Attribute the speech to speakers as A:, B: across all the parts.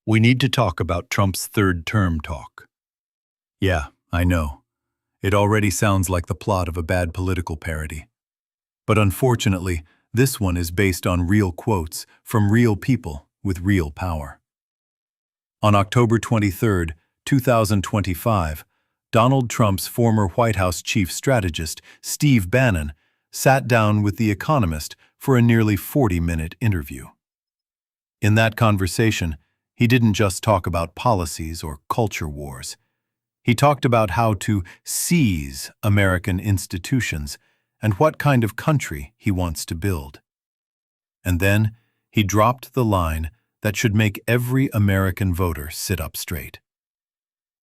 A: We need to talk about Trump's third term talk. Yeah, I know. It already sounds like the plot of a bad political parody. But unfortunately, this one is based on real quotes from real people with real power. On October 23, 2025, Donald Trump's former White House chief strategist, Steve Bannon, sat down with The Economist for a nearly 40-minute interview. In that conversation, he didn't just talk about policies or culture wars. He talked about how to seize American institutions and what kind of country he wants to build. And then he dropped the line that should make every American voter sit up straight.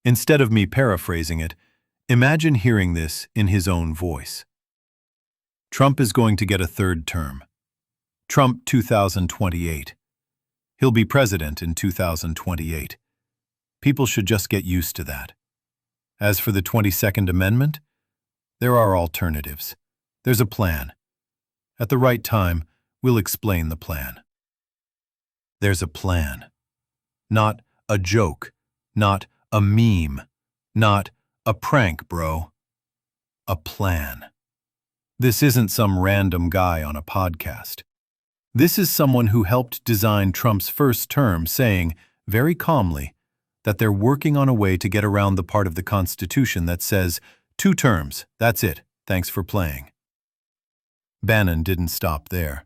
A: Instead of me paraphrasing it, imagine hearing this in his own voice. Trump is going to get a third term. Trump 2028. He'll be president in 2028. People should just get used to that. As for the 22nd Amendment, there are alternatives. There's a plan. At the right time, we'll explain the plan. There's a plan. Not a joke. Not a meme. Not a prank, bro. A plan. This isn't some random guy on a podcast. This is someone who helped design Trump's first term, saying, very calmly, that they're working on a way to get around the part of the Constitution that says, 2 terms, that's it, thanks for playing. Bannon didn't stop there.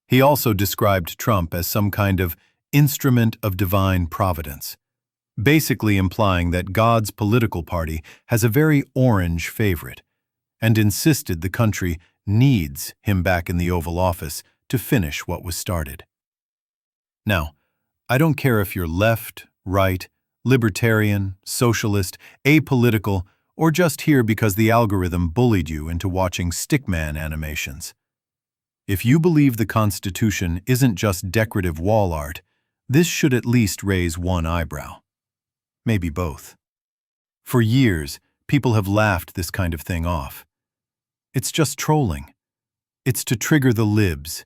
A: He also described Trump as some kind of instrument of divine providence, basically implying that God's political party has a very orange favorite, and insisted the country needs him back in the Oval Office to finish what was started. Now, I don't care if you're left, right, libertarian, socialist, apolitical, or just here because the algorithm bullied you into watching stickman animations. If you believe the Constitution isn't just decorative wall art, this should at least raise one eyebrow. Maybe both. For years, people have laughed this kind of thing off. It's just trolling. It's to trigger the libs.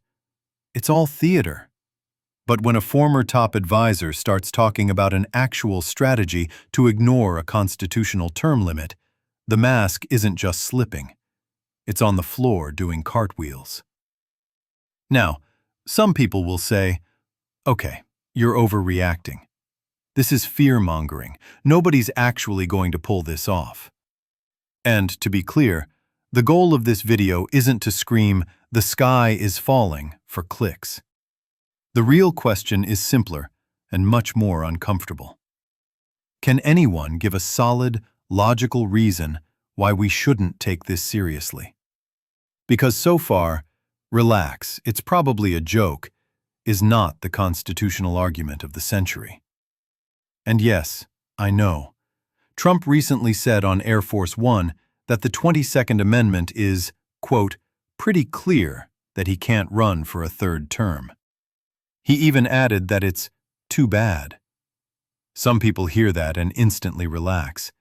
A: It's all theater. But when a former top advisor starts talking about an actual strategy to ignore a constitutional term limit, the mask isn't just slipping. It's on the floor doing cartwheels. Now, some people will say, okay, you're overreacting. This is fear-mongering. Nobody's actually going to pull this off. And to be clear, the goal of this video isn't to scream, "The sky is falling," for clicks. The real question is simpler and much more uncomfortable. Can anyone give a solid, logical reason why we shouldn't take this seriously? Because so far, relax, it's probably a joke, is not the constitutional argument of the century. And yes, I know, Trump recently said on Air Force One that the 22nd Amendment is, quote, pretty clear that he can't run for a third term. He even added that it's too bad. Some people hear that and instantly relax.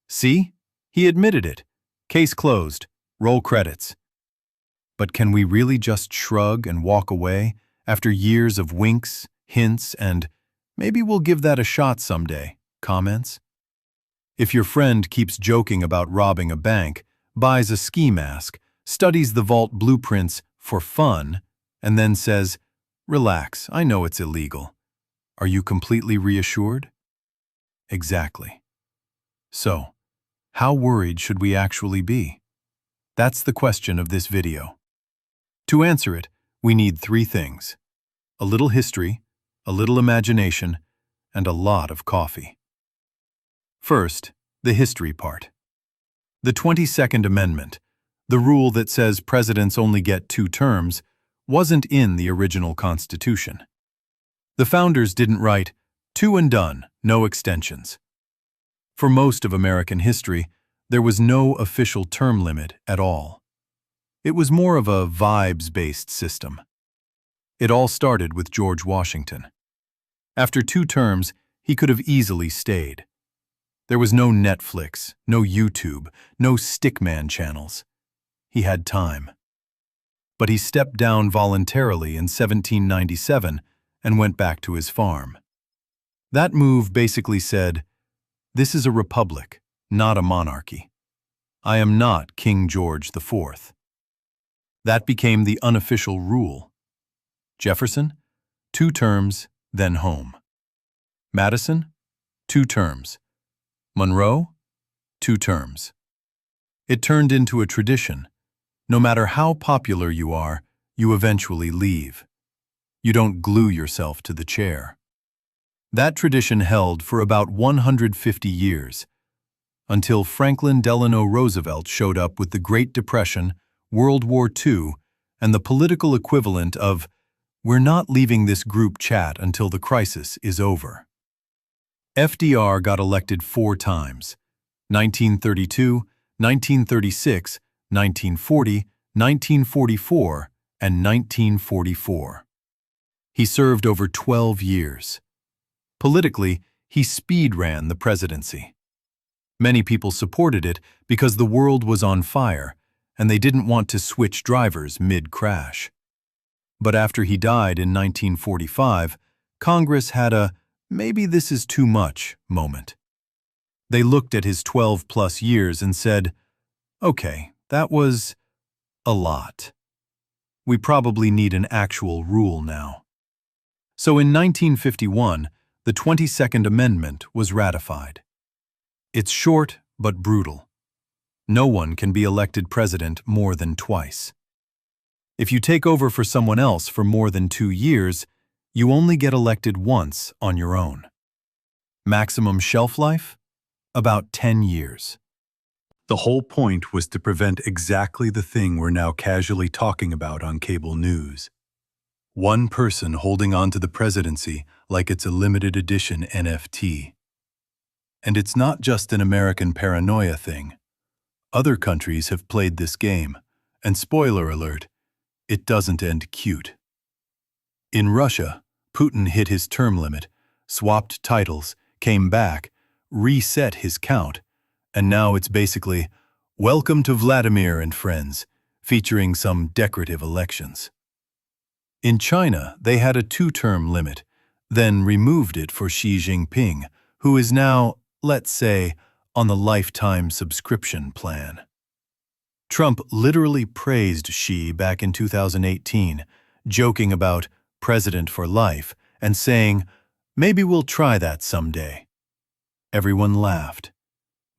A: See? He admitted it. Case closed. Roll credits. But can we really just shrug and walk away after years of winks, hints, and maybe we'll give that a shot someday comments? If your friend keeps joking about robbing a bank, buys a ski mask, studies the vault blueprints for fun, and then says, relax, I know it's illegal. Are you completely reassured? Exactly. So, how worried should we actually be? That's the question of this video. To answer it, we need 3 things: a little history, a little imagination, and a lot of coffee. First, the history part. The 22nd Amendment, the rule that says presidents only get 2 terms, wasn't in the original Constitution. The founders didn't write, 2 and done, no extensions. For most of American history, there was no official term limit at all. It was more of a vibes-based system. It all started with George Washington. After 2 terms, he could have easily stayed. There was no Netflix, no YouTube, no stickman channels. He had time. But he stepped down voluntarily in 1797 and went back to his farm. That move basically said, "This is a republic, not a monarchy. I am not King George IV." That became the unofficial rule. Jefferson, 2 terms, then home. Madison, 2 terms. Monroe, 2 terms. It turned into a tradition. No matter how popular you are, you eventually leave. You don't glue yourself to the chair. That tradition held for about 150 years, until Franklin Delano Roosevelt showed up with the Great Depression, World War II, and the political equivalent of, "We're not leaving this group chat until the crisis is over." FDR got elected 4 times, 1932, 1936, 1940, 1944, and 1944. He served over 12 years. Politically, he speed-ran the presidency. Many people supported it because the world was on fire, and they didn't want to switch drivers mid-crash. But after he died in 1945, Congress had a "maybe this is too much" moment. They looked at his 12-plus years and said, "Okay, that was a lot. We probably need an actual rule now." So in 1951, the 22nd Amendment was ratified. It's short but brutal. No one can be elected president more than twice. If you take over for someone else for more than 2 years, you only get elected once on your own. Maximum shelf life? About 10 years. The whole point was to prevent exactly the thing we're now casually talking about on cable news. One person holding on to the presidency like it's a limited edition NFT. And it's not just an American paranoia thing. Other countries have played this game, and spoiler alert, it doesn't end cute. In Russia, Putin hit his term limit, swapped titles, came back, reset his count, and now it's basically, "Welcome to Vladimir and Friends," featuring some decorative elections. In China, they had a 2-term limit, then removed it for Xi Jinping, who is now, let's say, on the lifetime subscription plan. Trump literally praised Xi back in 2018, joking about "president for life" and saying, "Maybe we'll try that someday." Everyone laughed.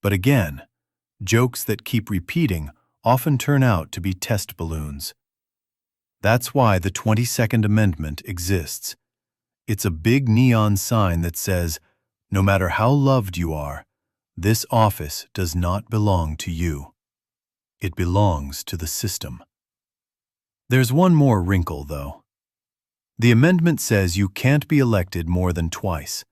A: But again, jokes that keep repeating often turn out to be test balloons. That's why the 22nd Amendment exists. It's a big neon sign that says, no matter how loved you are, this office does not belong to you. It belongs to the system. There's one more wrinkle, though. The amendment says you can't be elected more than twice.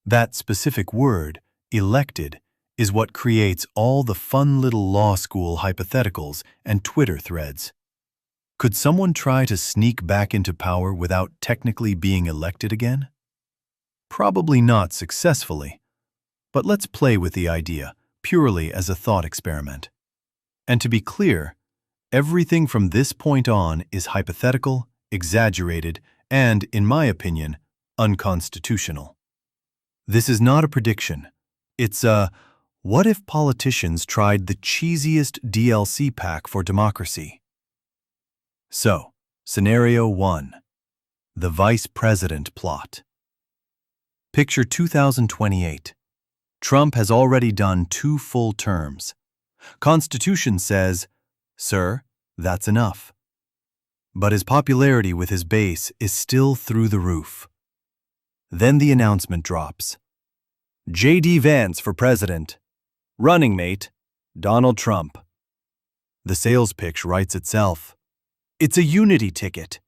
A: That specific word, elected, is what creates all the fun little law school hypotheticals and Twitter threads. Could someone try to sneak back into power without technically being elected again? Probably not successfully, but let's play with the idea, purely as a thought experiment. And to be clear, everything from this point on is hypothetical, exaggerated, and, in my opinion, unconstitutional. This is not a prediction. It's a, what if politicians tried the cheesiest DLC pack for democracy? So, Scenario 1. The Vice President Plot. Picture 2028. Trump has already done 2 full terms. Constitution says, "Sir, that's enough." But his popularity with his base is still through the roof. Then the announcement drops. J.D. Vance for president. Running mate, Donald Trump. The sales pitch writes itself. It's a unity ticket.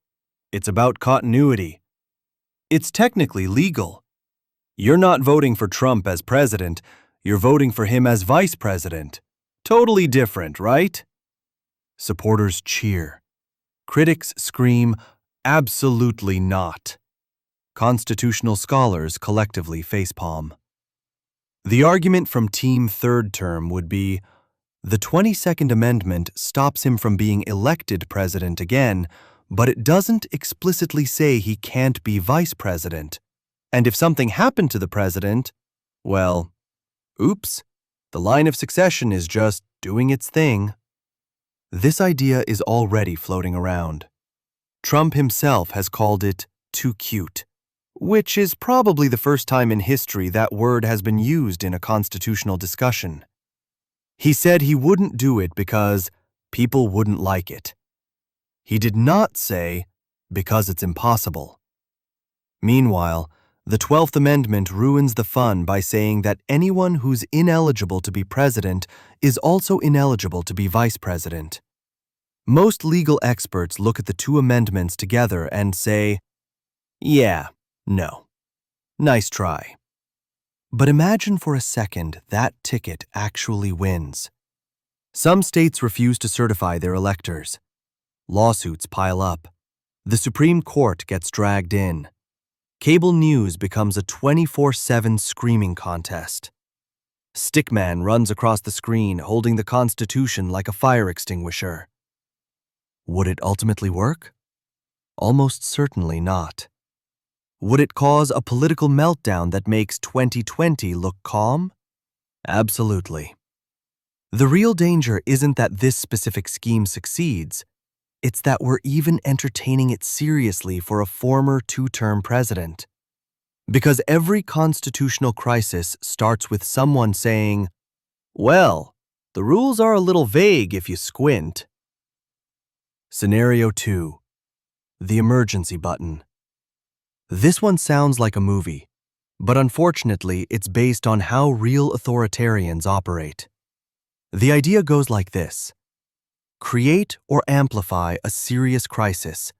A: It's about continuity. It's technically legal. You're not voting for Trump as president, you're voting for him as vice president. Totally different, right? Supporters cheer. Critics scream, absolutely not. Constitutional scholars collectively facepalm. The argument from Team Third Term would be, the 22nd Amendment stops him from being elected president again, but it doesn't explicitly say he can't be vice president.
B: And if something happened to the president, well, oops, the line of succession is just doing its thing. This idea is already floating around. Trump himself has called it too cute, which is probably the first time in history that word has been used in a constitutional discussion. He said he wouldn't do it because people wouldn't like it. He did not say because it's impossible. Meanwhile, the 12th Amendment ruins the fun by saying that anyone who's ineligible to be president is also ineligible to be vice president. Most legal experts look at the two amendments together and say, yeah, no. Nice try. But imagine for a second that ticket actually wins. Some states refuse to certify their electors. Lawsuits pile up. The Supreme Court gets dragged in. Cable news becomes a 24/7 screaming contest. Stickman runs across the screen holding the Constitution like a fire extinguisher. Would it ultimately work? Almost certainly not. Would it cause a political meltdown that makes 2020 look calm? Absolutely. The real danger isn't that this specific scheme succeeds. It's that we're even entertaining it seriously for a former two-term president. Because every constitutional crisis starts with someone saying, well, the rules are a little vague if you squint. Scenario 2. The emergency button. This one sounds like a movie, but unfortunately it's based on how real authoritarians operate. The idea goes like this. Create or amplify a serious crisis,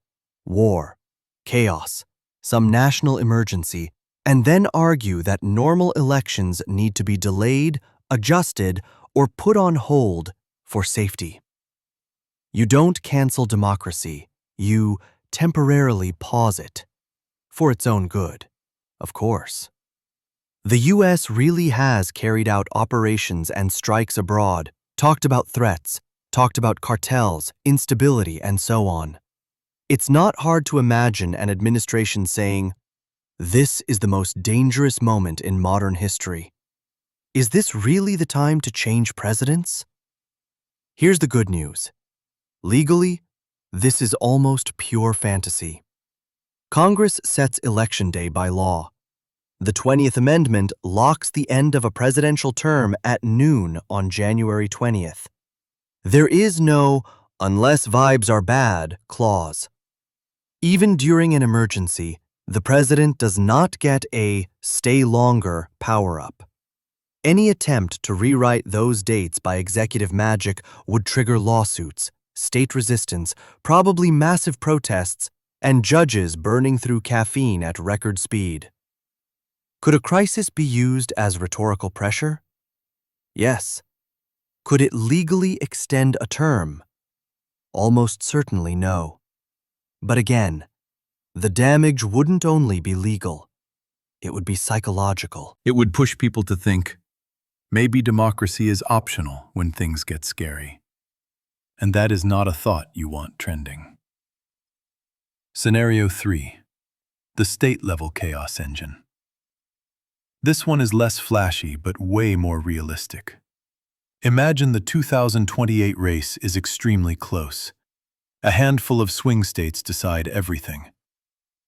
B: war, chaos, some national emergency, and then argue that normal elections need to be delayed, adjusted, or put on hold for safety. You don't cancel democracy, you temporarily pause it. For its own good, of course. The U.S. really has carried out operations and strikes abroad, talked about threats, talked about cartels, instability, and so on. It's not hard to imagine an administration saying, "This is the most dangerous moment in modern history. Is this really the time to change presidents?" Here's the good news. Legally, this is almost pure fantasy. Congress sets Election Day by law. The 20th Amendment locks the end of a presidential term at noon on January 20th. There is no "unless vibes are bad" clause. Even during an emergency, the president does not get a "stay longer" power-up. Any attempt to rewrite those dates by executive magic would trigger lawsuits, state resistance, probably massive protests, and judges burning through caffeine at record speed. Could a crisis be used as rhetorical pressure? Yes. Could it legally extend a term? Almost certainly no. But again, the damage wouldn't only be legal. It would be psychological.
A: It would push people to think, maybe democracy is optional when things get scary. And that is not a thought you want trending. Scenario 3. The state-level chaos engine. This one is less flashy but way more realistic. Imagine the 2028 race is extremely close. A handful of swing states decide everything.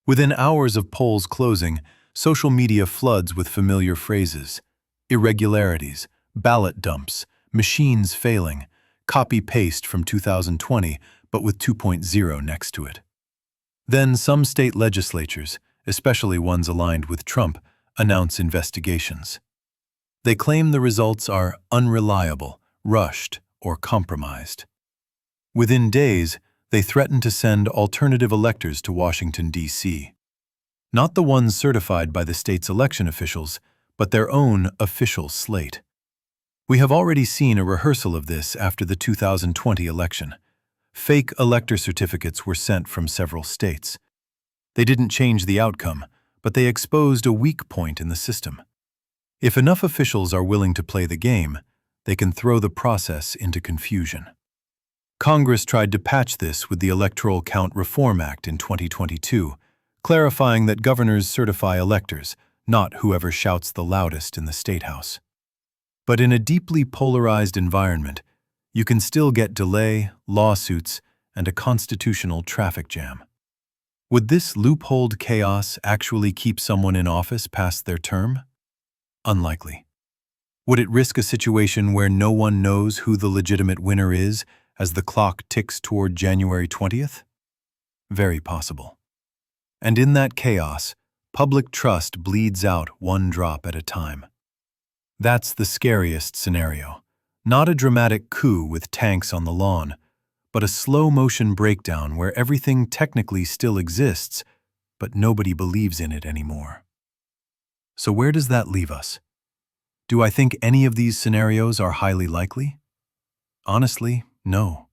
A: Within hours of polls closing, social media floods with familiar phrases: irregularities, ballot dumps, machines failing, copy-paste from 2020 but with 2.0 next to it. Then some state legislatures, especially ones aligned with Trump, announce investigations. They claim the results are unreliable, rushed, or compromised. Within days, they threaten to send alternative electors to Washington, D.C. Not the ones certified by the state's election officials, but their own official slate. We have already seen a rehearsal of this after the 2020 election. Fake elector certificates were sent from several states. They didn't change the outcome, but they exposed a weak point in the system. If enough officials are willing to play the game, they can throw the process into confusion. Congress tried to patch this with the Electoral Count Reform Act in 2022, clarifying that governors certify electors, not whoever shouts the loudest in the State House. But in a deeply polarized environment, you can still get delay, lawsuits, and a constitutional traffic jam. Would this loopholed chaos actually keep someone in office past their term? Unlikely. Would it risk a situation where no one knows who the legitimate winner is as the clock ticks toward January 20th? Very possible. And in that chaos, public trust bleeds out one drop at a time. That's the scariest scenario. Not a dramatic coup with tanks on the lawn, but a slow-motion breakdown where everything technically still exists, but nobody believes in it anymore. So where does that leave us? Do I think any of these scenarios are highly likely? Honestly, no.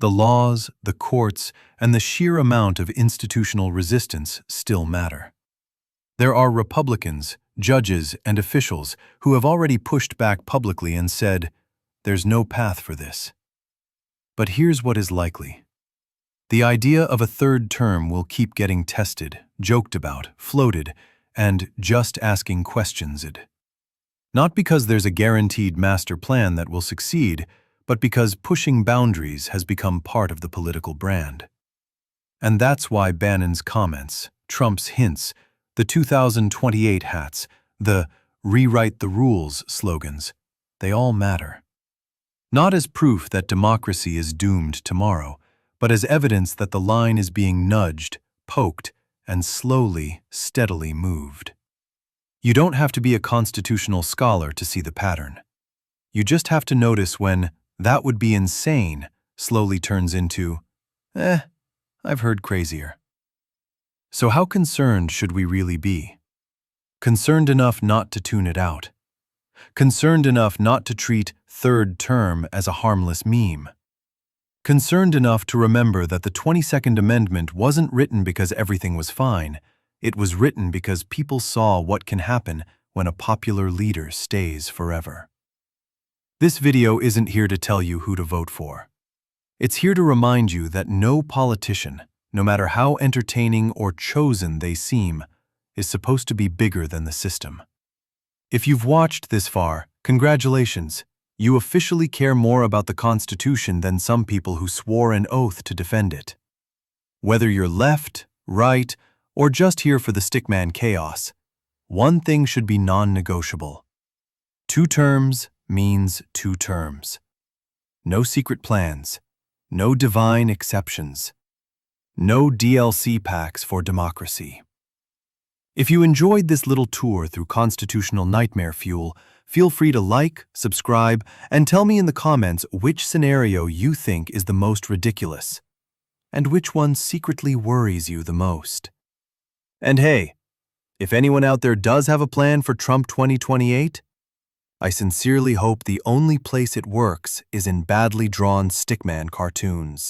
A: The laws, the courts, and the sheer amount of institutional resistance still matter. There are Republicans, judges, and officials who have already pushed back publicly and said, "There's no path for this." But here's what is likely. The idea of a third term will keep getting tested, joked about, floated, and just asking questions-ed. Not because there's a guaranteed master plan that will succeed, but because pushing boundaries has become part of the political brand. And that's why Bannon's comments, Trump's hints, the 2028 hats, the "rewrite the rules" slogans, they all matter. Not as proof that democracy is doomed tomorrow, but as evidence that the line is being nudged, poked, and slowly, steadily moved. You don't have to be a constitutional scholar to see the pattern. You just have to notice when "that would be insane" slowly turns into, I've heard crazier. So how concerned should we really be? Concerned enough not to tune it out. Concerned enough not to treat third term as a harmless meme. Concerned enough to remember that the 22nd Amendment wasn't written because everything was fine. It was written because people saw what can happen when a popular leader stays forever. This video isn't here to tell you who to vote for. It's here to remind you that no politician, no matter how entertaining or chosen they seem, is supposed to be bigger than the system. If you've watched this far, congratulations. You officially care more about the Constitution than some people who swore an oath to defend it. Whether you're left, right, or just here for the stickman chaos, one thing should be non-negotiable. 2 terms means 2 terms. No secret plans, no divine exceptions, no DLC packs for democracy. If you enjoyed this little tour through constitutional nightmare fuel, feel free to like, subscribe, and tell me in the comments which scenario you think is the most ridiculous, and which one secretly worries you the most. And hey, if anyone out there does have a plan for Trump 2028, I sincerely hope the only place it works is in badly drawn stickman cartoons.